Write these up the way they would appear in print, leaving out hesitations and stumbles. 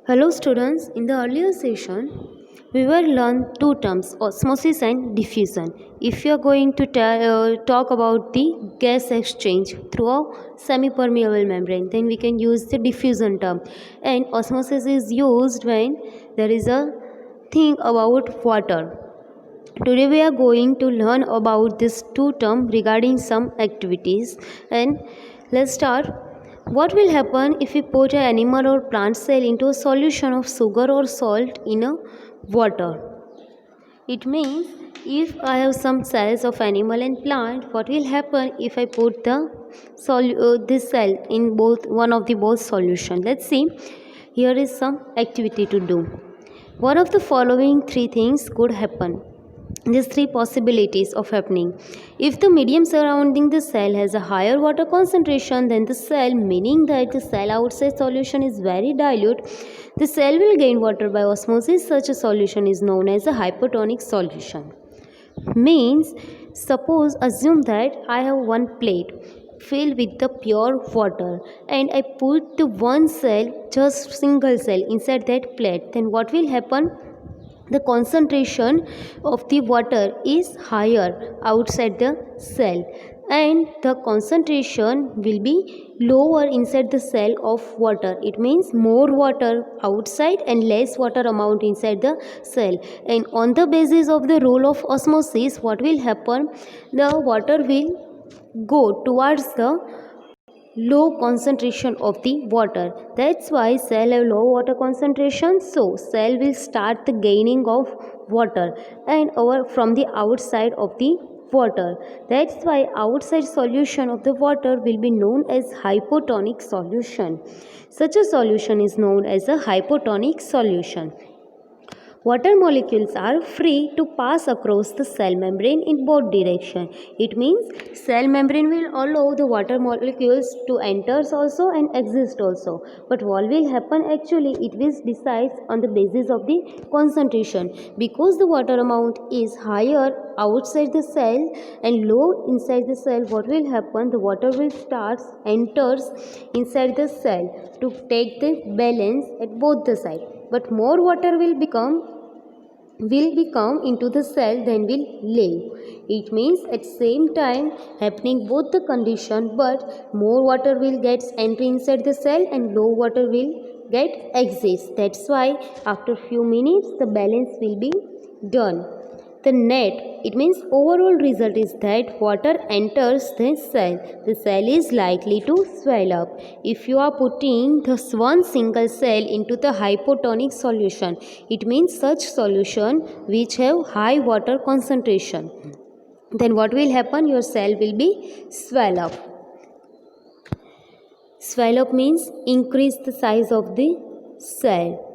Hello students, in the earlier session we were learned two terms, osmosis and diffusion. If you are going to talk about the gas exchange through a semi-permeable membrane, then we can use the diffusion term. And osmosis is used when there is a thing about water. Today we are going to learn about these two terms regarding some activities, and let's start. What will happen if we put an animal or plant cell into a solution of sugar or salt in a water? It means if I have some cells of animal and plant, what will happen if I put this cell in one of the both solution? Let's see. Here is some activity to do. One of the following three things could happen. These three possibilities of happening. If the medium surrounding the cell has a higher water concentration than the cell, meaning that the cell outside solution is very dilute, the cell will gain water by osmosis. Such a solution is known as a hypotonic solution. Means, suppose assume that I have one plate filled with the pure water and I put the one cell, just single cell, inside that plate, then what will happen? The concentration of the water is higher outside the cell and the concentration will be lower inside the cell of water. It means more water outside and less water amount inside the cell. And on the basis of the rule of osmosis, what will happen? The water will go towards the low concentration of the water. That's why cell have low water concentration, so cell will start the gaining of water and over from the outside of the water. That's why outside solution of the water will be known as hypotonic solution. Such a solution is known as a hypotonic solution. Water molecules are free to pass across the cell membrane in both directions. It means cell membrane will allow the water molecules to enter also and exist also. But what will happen actually? It will decide on the basis of the concentration. Because the water amount is higher outside the cell and low inside the cell, what will happen? The water will enters inside the cell to take the balance at both the sides. But more water will become into the cell than will leave. It means at same time happening both the condition, but more water will get enter inside the cell and low water will get exist. That's why after few minutes the balance will be done. The net, it means overall result is that water enters the cell is likely to swell up. If you are putting this one single cell into the hypotonic solution, it means such solution which have high water concentration, then what will happen? Your cell will be swell up. Swell up means increase the size of the cell.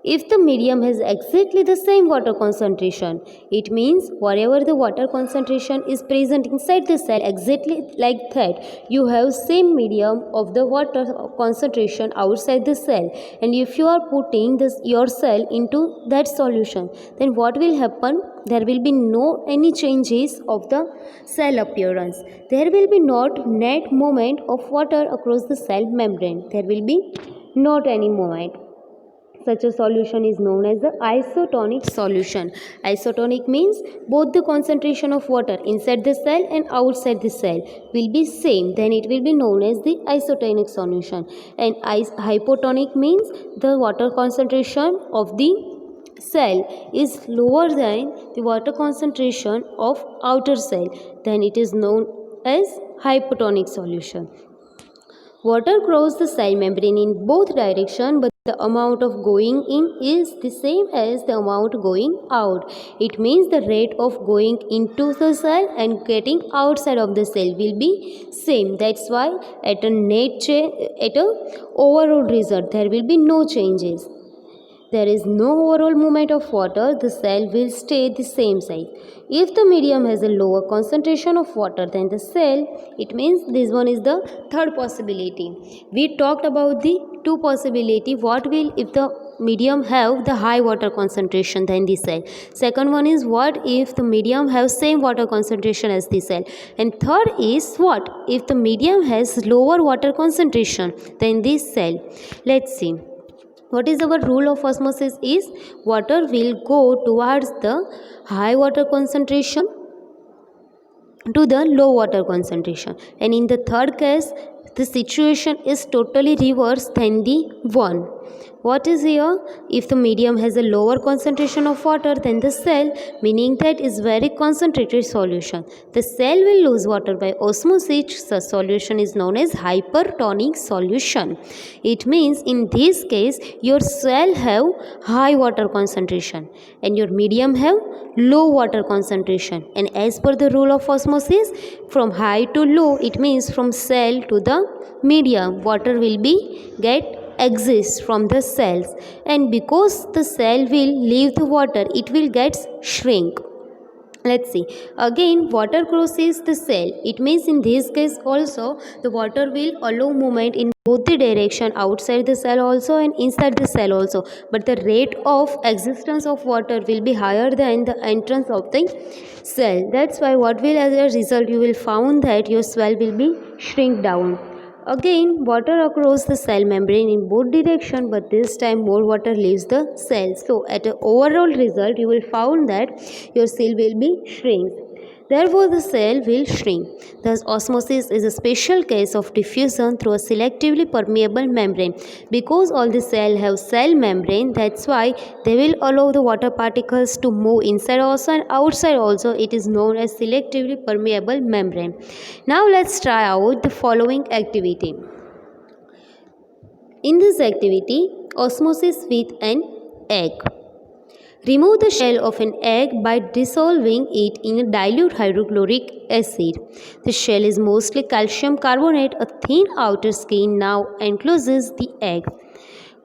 If the medium has exactly the same water concentration, it means whatever the water concentration is present inside the cell, exactly like that, you have same medium of the water concentration outside the cell. And if you are putting your cell into that solution, then what will happen? There will be no any changes of the cell appearance. There will be not net movement of water across the cell membrane. There will be not any movement. Such a solution is known as the isotonic solution. Isotonic means both the concentration of water inside the cell and outside the cell will be same. Then it will be known as the isotonic solution. And hypotonic means the water concentration of the cell is lower than the water concentration of outer cell. Then it is known as hypotonic solution. Water crosses the cell membrane in both directions, but the amount of going in is the same as the amount going out. It means the rate of going into the cell and getting outside of the cell will be same. That's why at a overall result there will be no changes. There is no overall movement of water, the cell will stay the same size. If the medium has a lower concentration of water than the cell, it means this one is the third possibility. We talked about the two possibility. What will if the medium have the high water concentration than the cell? Second one is what if the medium have same water concentration as the cell? And third is what if the medium has lower water concentration than the cell? Let's see. What is our rule of osmosis is water will go towards the high water concentration to the low water concentration, and in the third case the situation is totally reverse than the one. What is here? If the medium has a lower concentration of water than the cell, meaning that is very concentrated solution, the cell will lose water by osmosis. The solution is known as hypertonic solution. It means in this case your cell have high water concentration and your medium have low water concentration, and as per the rule of osmosis, from high to low, it means from cell to the medium, water will be get exist from the cells, and because the cell will leave the water, it will get shrink. Let's see, again water crosses the cell. It means in this case also the water will allow movement in both the direction, outside the cell also and inside the cell also, but the rate of existence of water will be higher than the entrance of the cell. That's why what will as a result you will found that your cell will be shrink down. Again, water across the cell membrane in both direction, but this time more water leaves the cell. So, at an overall result, you will found that your cell will be shrink. Therefore, the cell will shrink. Thus, osmosis is a special case of diffusion through a selectively permeable membrane. Because all the cell have cell membrane, that's why they will allow the water particles to move inside also and outside also. It is known as selectively permeable membrane. Now, let's try out the following activity. In this activity, osmosis with an egg. Remove the shell of an egg by dissolving it in a dilute hydrochloric acid. The shell is mostly calcium carbonate. A thin outer skin now encloses the egg.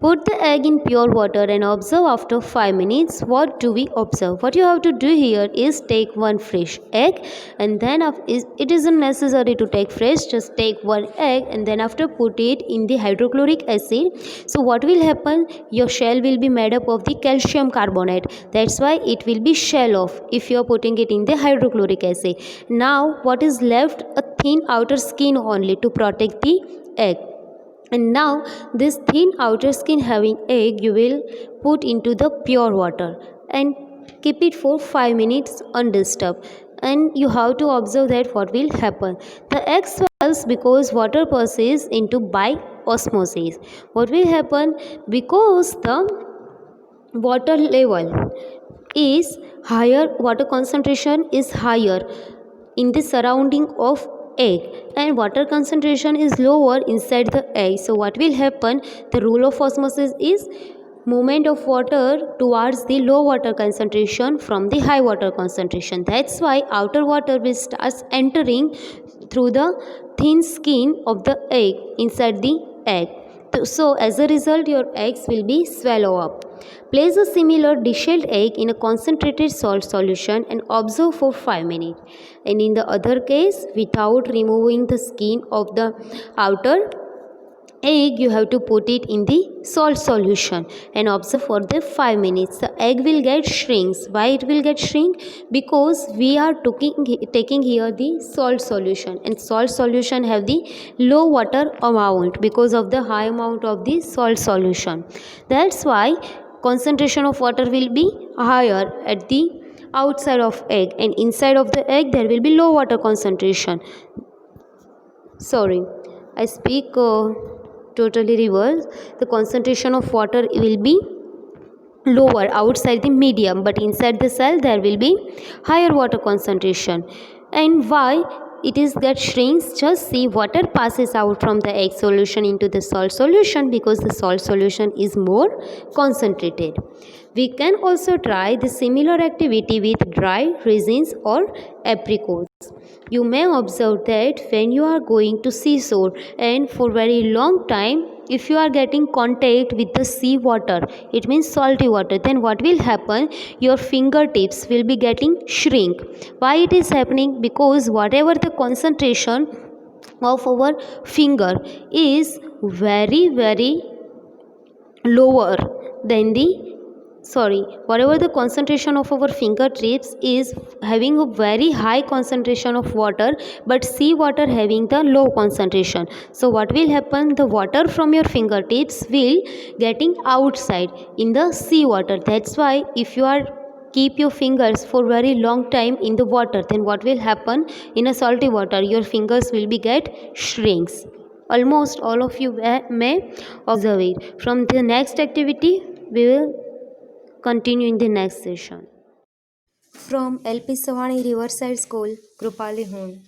Put the egg in pure water and observe after 5 minutes. What do we observe? What you have to do here is take one fresh egg, and then it isn't necessary to take fresh, just take one egg and then after put it in the hydrochloric acid. So what will happen? Your shell will be made up of the calcium carbonate. That's why it will be shell off if you are putting it in the hydrochloric acid. Now what is left? A thin outer skin only to protect the egg. And now this thin outer skin having egg you will put into the pure water and keep it for 5 minutes undisturbed, and you have to observe that what will happen. The egg swells because water passes into by osmosis. What will happen? Because the water level is higher, water concentration is higher in the surrounding of egg and water concentration is lower inside the egg. So what will happen? The rule of osmosis is movement of water towards the low water concentration from the high water concentration. That's why outer water will start entering through the thin skin of the egg inside the egg. So as a result your eggs will be swallow up. Place a similar deshelled egg in a concentrated salt solution and observe for 5 minutes. And in the other case, without removing the skin of the outer egg, you have to put it in the salt solution and observe for the 5 minutes. The egg will get shrinks. Why it will get shrink? Because we are taking here the salt solution, and salt solution have the low water amount because of the high amount of the salt solution. That's why concentration of water will be higher at the outside of egg, and inside of the egg there will be low water concentration. Sorry, I speak totally reverse. The concentration of water will be lower outside the medium, but inside the cell there will be higher water concentration. And why it is that shrinks? Just see, water passes out from the egg solution into the salt solution because the salt solution is more concentrated. We can also try the similar activity with dry raisins or apricots. You may observe that when you are going to seashore and for very long time, if you are getting contact with the sea water, it means salty water, then what will happen? Your fingertips will be getting shrink. Why it is happening? Because whatever the concentration of our finger is very lower than the whatever the concentration of our fingertips is having a very high concentration of water, but sea water having the low concentration. So what will happen, the water from your fingertips will getting outside in the sea water. That's why if you are keep your fingers for very long time in the water, then what will happen, in a salty water your fingers will be get shrinks. Almost all of you may observe it. From the next activity we will continue in the next session. From LP Savani Riverside School, Krupali Hun.